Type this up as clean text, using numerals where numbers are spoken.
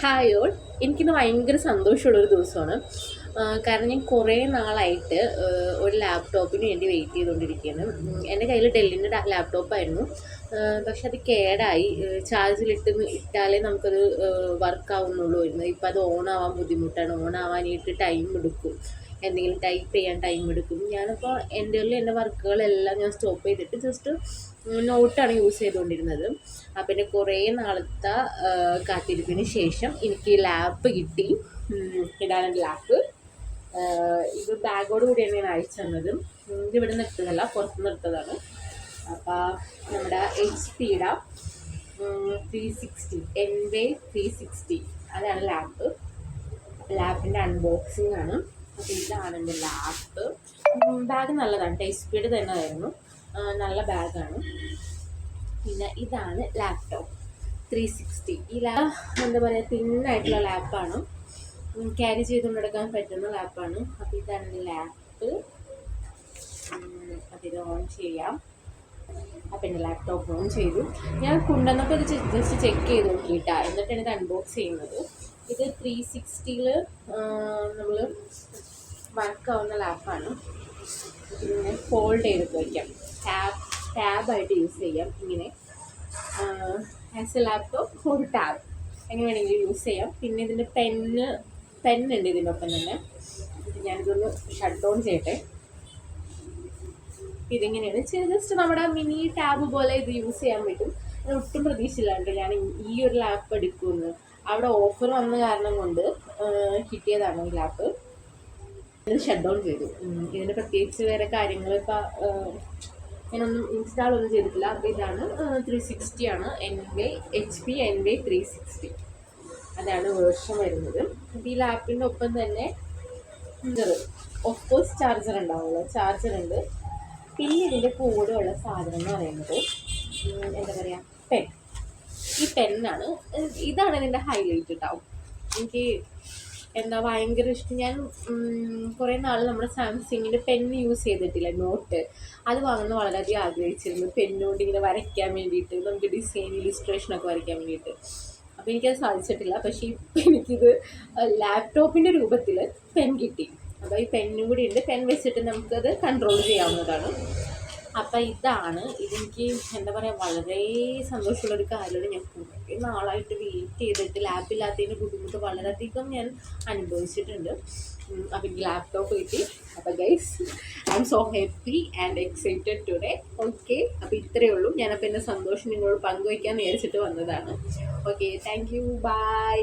Hi all. എനിക്കിന്ന് ഭയങ്കര സന്തോഷമുള്ളൊരു ദിവസമാണ്. കാരണം ഞാൻ കുറേ നാളായിട്ട് ഒരു ലാപ്ടോപ്പിന് വേണ്ടി വെയിറ്റ് ചെയ്തുകൊണ്ടിരിക്കുകയാണ്. എൻ്റെ കയ്യിൽ ഡെല്ലിൻ്റെ ലാപ്ടോപ്പായിരുന്നു. പക്ഷെ അത് കേടായി. ഇട്ടാലേ നമുക്കത് വർക്കാവുന്നുള്ളൂ ആയിരുന്നു. ഇപ്പം അത് ഓണാവാൻ ബുദ്ധിമുട്ടാണ്. ഓണാവാനായിട്ട് ടൈം എടുക്കും, എന്തെങ്കിലും ടൈപ്പ് ചെയ്യാൻ ടൈം എടുക്കും. ഞാനപ്പോൾ എൻ്റെ വർക്കുകളെല്ലാം ഞാൻ സ്റ്റോപ്പ് ചെയ്തിട്ട് ജസ്റ്റ് നോട്ടാണ് യൂസ് ചെയ്തുകൊണ്ടിരുന്നത്. അപ്പം എൻ്റെ കുറേ നാളത്തെ കാത്തിരിപ്പിന് ശേഷം എനിക്ക് ലാപ്പ് കിട്ടി. ഇതാണ് എൻ്റെ ലാപ്പ്. ഇത് ബാഗോട് കൂടിയാണ് ഞാൻ അയച്ചു തന്നത്. ഇത് ഇവിടെ നിന്ന് എടുത്തതല്ല, പുറത്തുനിന്ന് എടുത്തതാണ്. അപ്പോൾ നമ്മുടെ HP-യുടെ 360 NV 360 അതാണ് ലാപ്പ്. ലാപ്പിൻ്റെ അൺബോക്സിംഗ് ആണ്. അപ്പോൾ ഇതാണ് എൻ്റെ ലാപ്പ്. ബാഗ് നല്ലതാണ്, HP-യുടെ തന്നെ ആയിരുന്നു. നല്ല ബാഗാണ്. പിന്നെ ഇതാണ് ലാപ്ടോപ്പ് 360. ഈ എന്താ പറയുക, തിന്നായിട്ടുള്ള ലാപ്പാണ്. ക്യാരി ചെയ്തുകൊണ്ട് നടക്കാൻ പറ്റുന്ന ലാപ്പാണ്. അപ്പോൾ ഇതാണ് എൻ്റെ ലാപ്പ്. അതിത് ഓൺ ചെയ്യാം. അപ്പം എൻ്റെ ലാപ്ടോപ്പ് ഓൺ ചെയ്തു. ഞാൻ കൊണ്ടുവന്നപ്പോൾ ഇത് ജസ്റ്റ് ചെക്ക് ചെയ്ത് നോക്കിയിട്ടാണ്, എന്നിട്ടാണ് ഇത് അൺബോക്സ് ചെയ്യുന്നത്. ഇത് 360-ൽ നമ്മൾ വർക്കാവുന്ന ലാപ്പാണ്. ഇതിങ്ങനെ ഫോൾഡ് ചെയ്തിട്ട് വയ്ക്കാം, ടാബായിട്ട് യൂസ് ചെയ്യാം. ഇങ്ങനെ ആസ് എ ലാപ്ടോപ്പ് ഒരു ടാബ് എങ്ങനെ വേണമെങ്കിലും യൂസ് ചെയ്യാം. പിന്നെ ഇതിൻ്റെ പെന്നുണ്ട് ഇതിൻ്റെ ഒപ്പം തന്നെ. ഞാനിതൊന്ന് ഷട്ട് ഡൗൺ ചെയ്യട്ടെ. ഇതിങ്ങനെയാണ് ജസ്റ്റ് നമ്മുടെ മിനി ടാബ് പോലെ ഇത് യൂസ് ചെയ്യാൻ പറ്റും. ഞാൻ ഒട്ടും പ്രതീക്ഷയില്ലാണ്ട് ഞാൻ ഈ ഒരു ലാപ്പ് എടുക്കുമെന്ന്. അവിടെ ഓഫർ വന്ന കാരണം കൊണ്ട് കിട്ടിയതാണ് ഈ ലാപ്പ്. ഇത് ഷട്ട് ഡൗൺ ചെയ്തു. ഇതിന് പ്രത്യേകിച്ച് വേറെ കാര്യങ്ങൾ ഇപ്പം ഞാനൊന്നും ഇൻസ്റ്റാൾ ഒന്നും ചെയ്തിട്ടില്ല. അപ്പോൾ ഇതാണ് 360 ആണ്. HP NV 360 അതാണ് വേർഷൻ വരുന്നത്. അപ്പോൾ ഈ ലാപ്പിൻ്റെ ഒപ്പം തന്നെ ഓഫ് കോഴ്സ് ചാർജർ ഉണ്ടാവുമല്ലോ, ചാർജറുണ്ട്. പിന്നെ ഇതിൻ്റെ കൂടെ ഉള്ള സാധനം എന്ന് പറയുന്നത് എന്താ പറയുക, പെൻ. ഈ പെന്നാണ്. ഇതാണ് ഇതിൻ്റെ ഹൈലൈറ്റ് കേട്ടോ. എനിക്ക് ഭയങ്കര ഇഷ്ടം. ഞാൻ കുറേ നാൾ നമ്മുടെ സാംസങ്ങിൻ്റെ പെന്ന് യൂസ് ചെയ്തിട്ടില്ല, നോട്ട്. അത് വാങ്ങുന്നത് വളരെയധികം ആഗ്രഹിച്ചിരുന്നു. പെന്നുകൊണ്ട് ഇങ്ങനെ വരയ്ക്കാൻ വേണ്ടിയിട്ട്, നമുക്ക് ഡിസൈൻ ഇലിസ്ട്രേഷനൊക്കെ വരയ്ക്കാൻ വേണ്ടിയിട്ട്. അപ്പോൾ എനിക്കത് സാധിച്ചിട്ടില്ല. പക്ഷേ എനിക്കിത് ലാപ്ടോപ്പിൻ്റെ രൂപത്തിൽ പെൻ കിട്ടി. അപ്പോൾ ഈ പെന്നും കൂടി ഉണ്ട്. പെൻ വെച്ചിട്ട് നമുക്കത് കൺട്രോൾ ചെയ്യാവുന്നതാണ്. അപ്പം ഇതെനിക്ക് എന്താ പറയുക, വളരെ സന്തോഷമുള്ളൊരു കാര്യമാണ്. ഞാൻ കുറേ നാളായിട്ട് വെയിറ്റ് ചെയ്തിട്ട് ലാപ്പില്ലാത്തതിൻ്റെ ബുദ്ധിമുട്ട് വളരെയധികം ഞാൻ അനുഭവിച്ചിട്ടുണ്ട്. അപ്പം എനിക്ക് ലാപ്ടോപ്പ് കിട്ടി. അപ്പോൾ guys, I M so happy and excited today. Okay, അപ്പോൾ ഇത്രയേ ഉള്ളൂ. ഞാനപ്പോൾ എൻ്റെ സന്തോഷം നിങ്ങളോട് പങ്കുവയ്ക്കാൻ വിചാരിച്ചിട്ട് വന്നതാണ്. Okay, thank you, by.